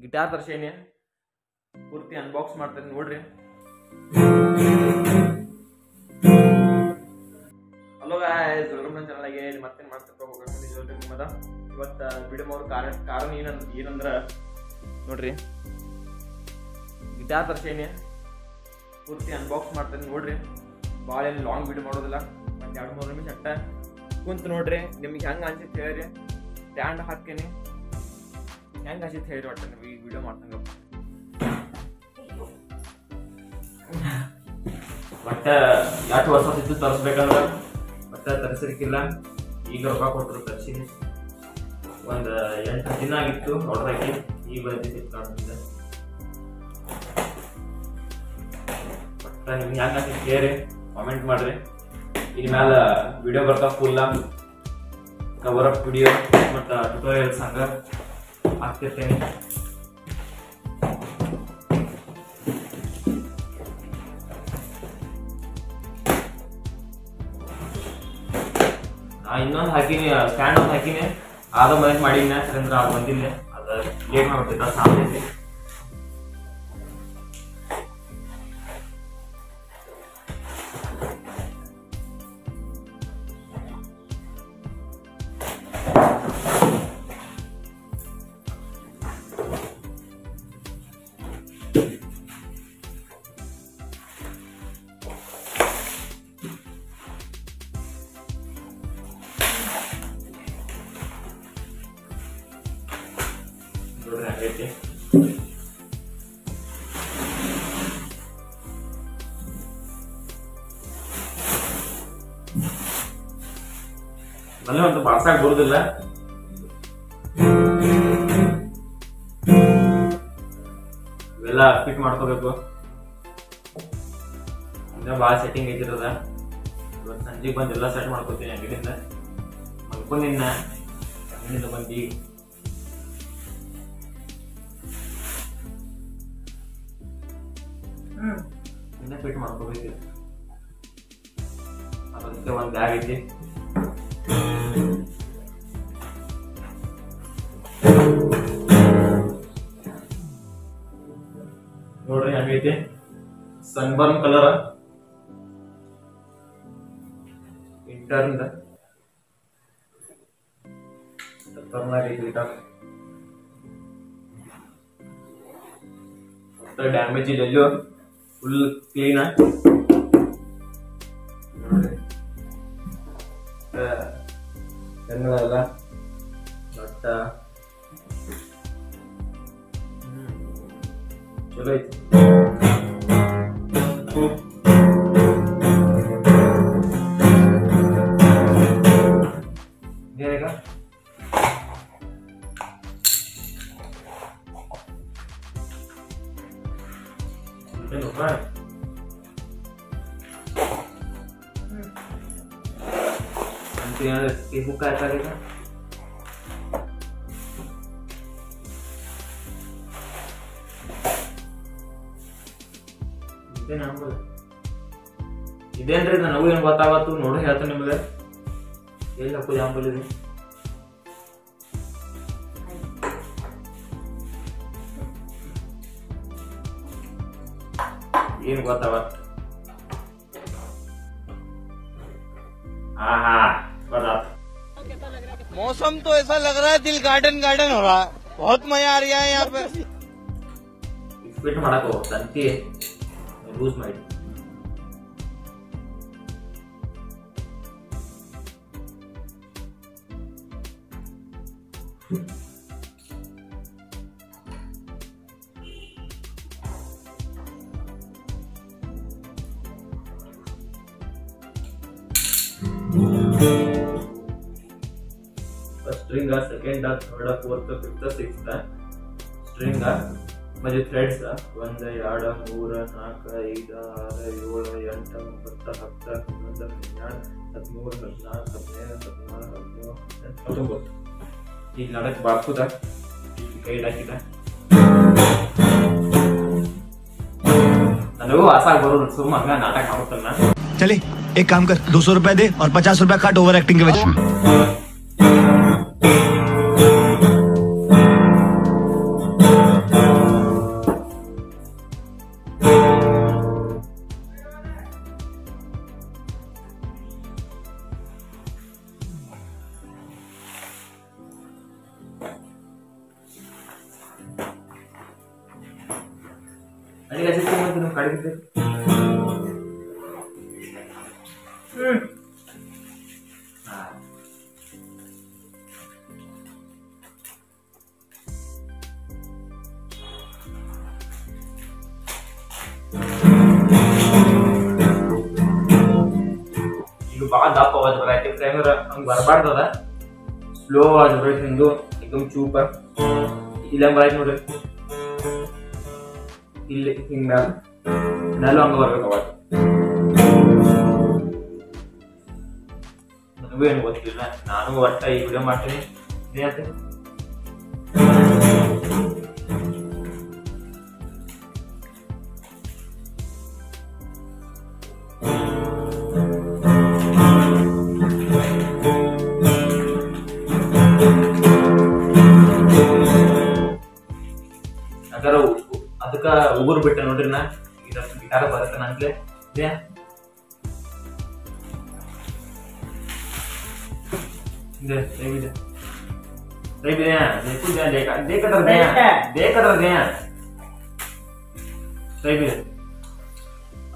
Guitar ತರ್ಸೇನಿ, ಪೂರ್ತಿ unbox ಮಾಡ್ತೇನೆ ನೋಡ್ರಿ. ಹಲೋ ಗಾಯ್ಸ್, ವೆಲ್ಕಮ್ ನನ್ನ ಚಾನಲ್ಗೆ. ಮತ್ತೇನು ಮಾಡ್ತಾ ಹೋಗೋಣ. ಇವತ್ತು ವಿಡಿಯೋ ಕಾರಣ ಏನಂದ್ರ ನೋಡ್ರಿ, ಗಿಟಾರ್ ತರ್ಸೇನಿ, ಪೂರ್ತಿ ಅನ್ಬಾಕ್ಸ್ ಮಾಡ್ತೇನೆ ನೋಡ್ರಿ. ಭಾಳ ಏನು ಲಾಂಗ್ ವಿಡಿಯೋ ಮಾಡೋದಿಲ್ಲ, ಒಂದು 2-3 ನಿಮಿಷ ಅಟ್ಟ ಕುಂತು ನೋಡ್ರಿ. ನಿಮ್ಗೆ ಹೆಂಗೆ ಅನ್ಸಿತ್ತು ಹೇಳ್ರಿ, ಸ್ಟ್ಯಾಂಡ್ ಹಾಕೇನಿ, ಹೆಂಗೆ ಅನ್ಸಿತ್ತು ಹೇಳ್ರಿ. ಒಟ್ಟು ನೀವು ಈ ವಿಡಿಯೋ ಮಾಡ್ತಂಗ ಒಟ್ಟ 2 ವರ್ಷ ಇದ್ದು ತರಿಸ್ಬೇಕಂದ್ರೆ ಒಟ್ಟ ತರಿಸಲಿಕ್ಕಿಲ್ಲ. ಈಗ ರೊಕ್ಕ ಕೊಟ್ಟರು ತರಿಸಿನಿ. ಒಂದು 8 ದಿನ ಆಗಿತ್ತು ಆರ್ಡರ್ ಹಾಕಿ, ಈಗ ಬಂದಿತ್ತು ಫ್ಲಿಪ್ಕಾರ್ಟ್ನಿಂದ. ಒಟ್ಟ ನಿಮ್ಗೆ ಹೆಂಗೆ ಅನ್ಸಿತ್ತು ಹೇಳ್ರಿ, ಕಾಮೆಂಟ್ ಮಾಡ್ರಿ. ಇದ್ರ ಮ್ಯಾಲ ವಿಡಿಯೋ ಬರ್ತಾವ, ಫುಲ್ಲ ಕವರ್ ಅಪ್ ವಿಡಿಯೋ ಮತ್ತು ಟ್ಯುಟೋರಿಯಲ್ಸ್ ಹಂಗ ಹಾಕ್ತಿರ್ತೇನೆ. ನಾ ಇನ್ನೊಂದು ಹಾಕಿನಿ, ಸ್ಟ್ಯಾಂಡ್ ಒಂದು ಹಾಕಿನಿ, ಆದ ಮನೇಲಿ ಮಾಡಿನ ಅಂದ್ರೆ ಅದು ಬಂದಿಲ್ಲ. ಅದು ಲೇಟ್ ಮಾಡ್ಬಿಟ್ಟಿದ್ದ ಸಾಮೈತಿ. ನೋಡ್ರಿ ಹಂಗೈತಿ. ಮನೆ ಒಂದು ಬಾಳ್ಸಾಕ್ ಬರುದಿಲ್ಲ. ಇವೆಲ್ಲ ಫಿಟ್ ಮಾಡ್ಕೋಬೇಕು. ಇನ್ನ ಭಾಳ ಸೆಟ್ಟಿಂಗ್ ಐತಿರದ. ಇವತ್ತು ಸಂಜೆಗೆ ಬಂದು ಎಲ್ಲ ಸೆಟ್ ಮಾಡ್ಕೋತೀನಿ. ಅಂಗಡಿಯಿಂದ ಮಲ್ಕೊಂಡಿನ, ಅಂಗಡಿಯಿಂದ ಬಂದು ಇನ್ನ ಫಿಟ್ ಮಾಡ್ಕೋಬೇಕು. ಅದಕ್ಕೆ ಒಂದು ಬ್ಯಾಗ್ ಐತಿ. ನೋಡ್ರಿ ಹಂಗೈತಿ, ಸನ್ಬರ್ನ್ ಕಲರ್ ಇಂಟರ್ನ್ ಡ್ಯಾಮೇಜ್ ಇಲ್ಲ, ಎಲ್ಲೋ ಫುಲ್ ಕ್ಲೀನ್. ನೋಡ್ರಿ ಎಲ್ಲ ಬಟ್ಟ ಚಲೋ ಐತಿ. Facebook काय करेगा ಇದೇನ್ರಿ, ನನಗೂ ಏನ್ ಗೊತ್ತಾಗತ್ತು ನೋಡಿ ಹೇಳ್ತೇನೆ ನಿಮ್ಗೆ. ಎಲ್ಲಿ ಹಾಕೋದು ಅಂಬಲಿದೆ ಏನ್ ಗೊತ್ತಾಗತ್ತ. मौसम तो ऐसा लग रहा है दिल गार्डन गार्डन हो रहा है. बहुत मजा आ रहा है यहाँ पे. ಫಿಟ್ ಮಾಡಕ್ಕೆ ಹೋಗ್ತಂತಿ ಲೂಸ್ ಮಾಡಿ. String second third fourth fifth sixth string म्हणजे थ्रेड्स 1 2 3 4 5 6 7 8 9 10 11 12 13 14 15 ಈಗ ನಡಕ್ ಬಾರ್ಸುದ ಕೈ ಹಾಕಿದ ನನಗೂ ಆಸಾಗ ಬರೋದು ಸುಮ್ಮ ಹಂಗ ನಾಟಕ ಮಾಡ್ತಾನ. चले एक काम कर 200 रुपए दे और 50 रुपए काट ओवर एक्टिंग के वजह. ನನಗೆ ಅಷ್ಟೇ ಮತ್ತೆ ನೀವು ಕಡಿಮೆ ಈಗ ಭಾಳ ದಪ್ಪ ಆವಾಜ್ ಬರತ್ತೆ ಟೈಮರ್ ಹಂಗೆ ಬರಬಾರ್ದದ ಸ್ಲೋ ಆವಾಜ್ ಬರತ್ತೆ ನಿಂದು एकदम ಚೂಪ ಇಲ್ಲ ಬರತ್ತೆ ನೋಡ್ರಿ ಇಲ್ಲಿ ಹಿಂಗ ಮ್ಯಾಲೂ ಹಂಗ ಬರ್ಬೇಕು ಅವಾಜ್ ನನಗೂ ಏನು ಗೊತ್ತಿಲ್ಲ ನಾನು ಒಟ್ಟ ಈ ವಿಡಿಯೋ ಮಾಡ್ತೀನಿ ಇದೇನಂತೆ ಅದಕ್ಕ ಉಗುರು ಬಿಟ್ಟೆ ನೋಡ್ರಿ ನಾ ಇದಷ್ಟು ಗಿಟಾರ ಬರುತ್ತೆ ನನ್ಗೆ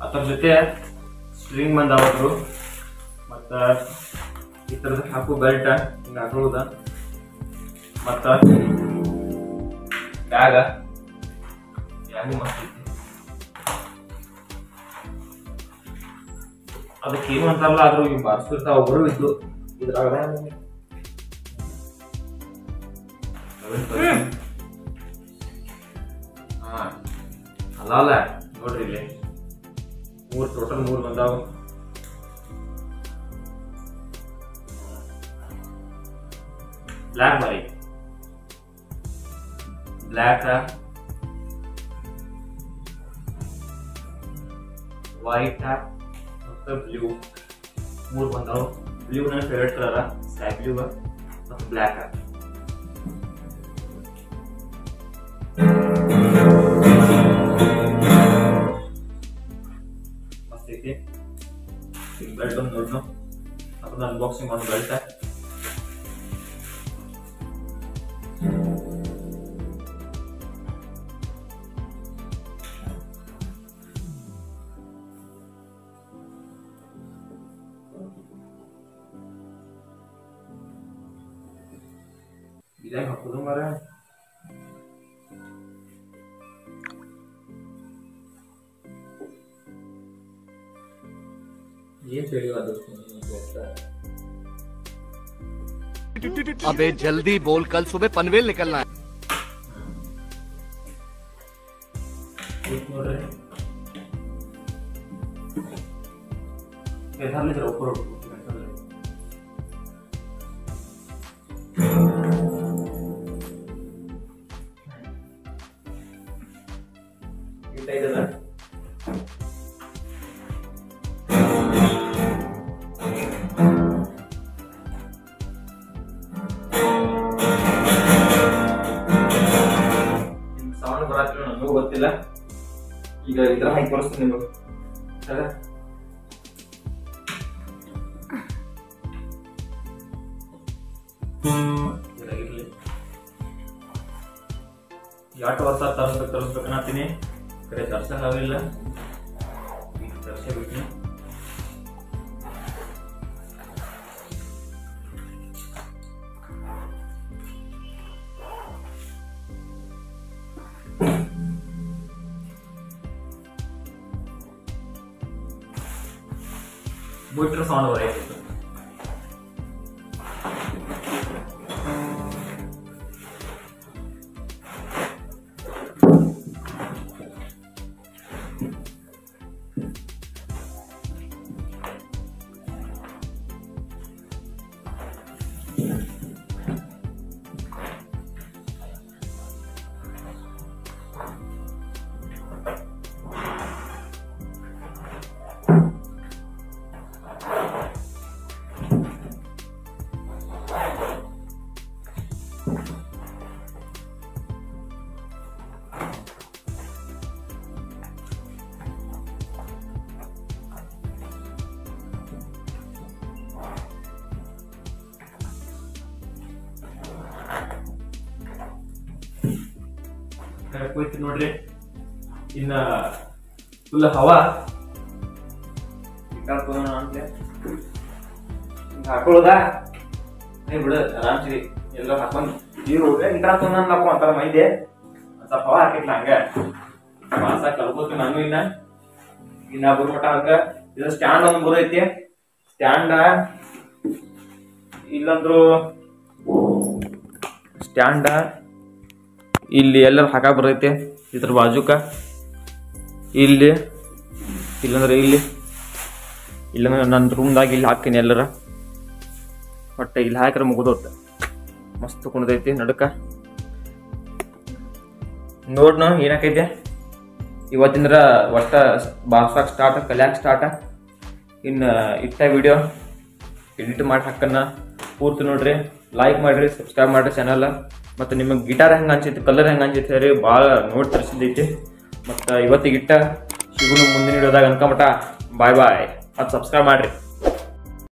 ಅದ್ರ ಜೊತೆ ಸ್ಟ್ರಿಂಗ್ ಬಂದಾವತ್ರು ಮತ್ತ ಈ ತರದ ಹಾಕು ಬೆಲ್ಟ್ ಹಿಂಗ ಹಾಕೊಳ್ಳುದ ಮತ್ತ ಬ್ಯಾಗ ಮಸ್ತ್ ಐತಿ ಅದಕ್ಕೇನು ಅಂತಾರಲ್ಲ ಆದ್ರೂ ಈಗ ಬಾರಿಸ್ತಿರ್ತಾವ ಒಬ್ಬರು ಇದ್ದು ಇದ್ರಾಗ ಅಲ್ಲ ನೋಡ್ರಿ ಇಲ್ಲಿ ಟೋಟಲ್ 3 ಬಂದಾವ ಬ್ಲ್ಯಾಕ್ ಬರೀ ಬ್ಲ್ಯಾಕ್ ವೈಟ್ ಮತ್ತು ಬ್ಲೂ 3 ಬಂದಾವ ಬ್ಲೂ ನನ್ನ ಫೇವರೇಟ್ ಕಲರ್ ಸ್ಕೈ ಬ್ಲೂ ಮತ್ತು ಬ್ಲ್ಯಾಕ್ ಮಸ್ತ್ ಐತಿ ಈಗ ಬೆಲ್ಟ್ ಒಂದು ನೋಡ್ನು ಅದನ್ನ ಅನ್ಬಾಕ್ಸಿಂಗ್ ಒಂದು ಬೆಲ್ಟ್ इधर हाथ तो मारा ये फेरी वाला दोस्तों अबे जल्दी बोल कल सुबह पनवेल निकलना है कैसा ले जरा ऊपर ಸೌಂಡ್ ಬರತ್ತೆ ನನಗೂ ಗೊತ್ತಿಲ್ಲ ಈಗ ಇದ್ರ ಹಾಕಿ ತೋರಿಸ್ತೀನಿ ನಿಮಗೆ ಸರಿ ಯಾಟ ವರ್ಷ ತರಿಸ್ಬೇಕನ್ನತ್ತೀನಿ ಕಡೆ ತರ್ಸಕ್ಕಾಗಲಿಲ್ಲ ಈಗ ತರ್ಸೇ ಬಿಟ್ನಿ मीटर साउंड हो रहा है कोई नोड्री ಇನ್ನ ಫುಲ್ ಹವಾ ಅಂತಲೇ ಹಾಕೊಳ್ಳೋದ ಬಿಡು ಆರಾಮ್ಸಿರಿ ಎಲ್ಲ ಹಾಕೊಂಡು ನೀರು ಗಿಟಾರ್ ತೊಗೊಂಡ್ಲಪ್ಪ ಅಂತಾರ ಮೈದೆ ಸ್ವಲ್ಪ ಹವಾ ಹಾಕಿಟ್ಲ ಹಂಗ ಮಾಸ ಕಲ್ಕೋತ ನಾನು ಇನ್ನ ಬರ್ಮಟ ಹಂಗ ಇದು ಸ್ಟ್ಯಾಂಡ್ ಒಂದ್ ಬರೈತಿ ಸ್ಟ್ಯಾಂಡ ಇಲ್ಲಂದ್ರು ಸ್ಟ್ಯಾಂಡ ಇಲ್ಲಿ ಎಲ್ಲರೂ ಹಾಕಕ್ ಬರೈತಿ ಇದ್ರ ಬಾಜುಕ ಇಲ್ಲಿ ಇಲ್ಲಂದ್ರೆ ಇಲ್ಲಂದ್ರೆ ನನ್ನ ರೂಮ್ದಾಗ ಇಲ್ಲಿ ಹಾಕ್ತೀನಿ ಎಲ್ಲರ ಹೊಟ್ಟೆ ಇಲ್ಲಿ ಹಾಕಿದ್ರೆ ಮುಗಿದೋತ ಮಸ್ತ್ ಕುಣದೈತಿ ನಡಕ ನೋಡ್ನ ಏನಾಕೈತೆ ಇವತ್ತಿಂದ್ರ ಒಟ್ಟ ಬಾರ್ಸಾಕ್ ಸ್ಟಾರ್ಟ್ ಕಲ್ಯಾಕ್ ಸ್ಟಾರ್ಟ್ ಇನ್ನು ಇಟ್ಟ ವಿಡಿಯೋ ಎಡಿಟ್ ಮಾಡಿ ಹಾಕನ್ನ ಪೂರ್ತಿ ನೋಡ್ರಿ ಲೈಕ್ ಮಾಡ್ರಿ ಸಬ್ಸ್ಕ್ರೈಬ್ ಮಾಡ್ರಿ ಚಾನಲ್ ಮತ್ತು ನಿಮಗೆ ಗಿಟಾರ್ ಹೆಂಗೆ ಅನ್ಸೈತಿ ಕಲರ್ ಹೆಂಗೆ ಅನ್ಸೈತಿ ಹೇಳಿ ಭಾಳ ನೋಡಿ ತರಿಸಿದೈತಿ ಮತ್ತು ಇವತ್ತಿಗಿಟ್ಟ ಸಿಗುನು ಮುಂದಿನ ವಿಡಿಯೋದಾಗ ಅನ್ಕೊಂಬಿಟ್ಟ ಬಾಯ್ ಬಾಯ್ ಮತ್ತು ಸಬ್ಸ್ಕ್ರೈಬ್ ಮಾಡ್ರಿ.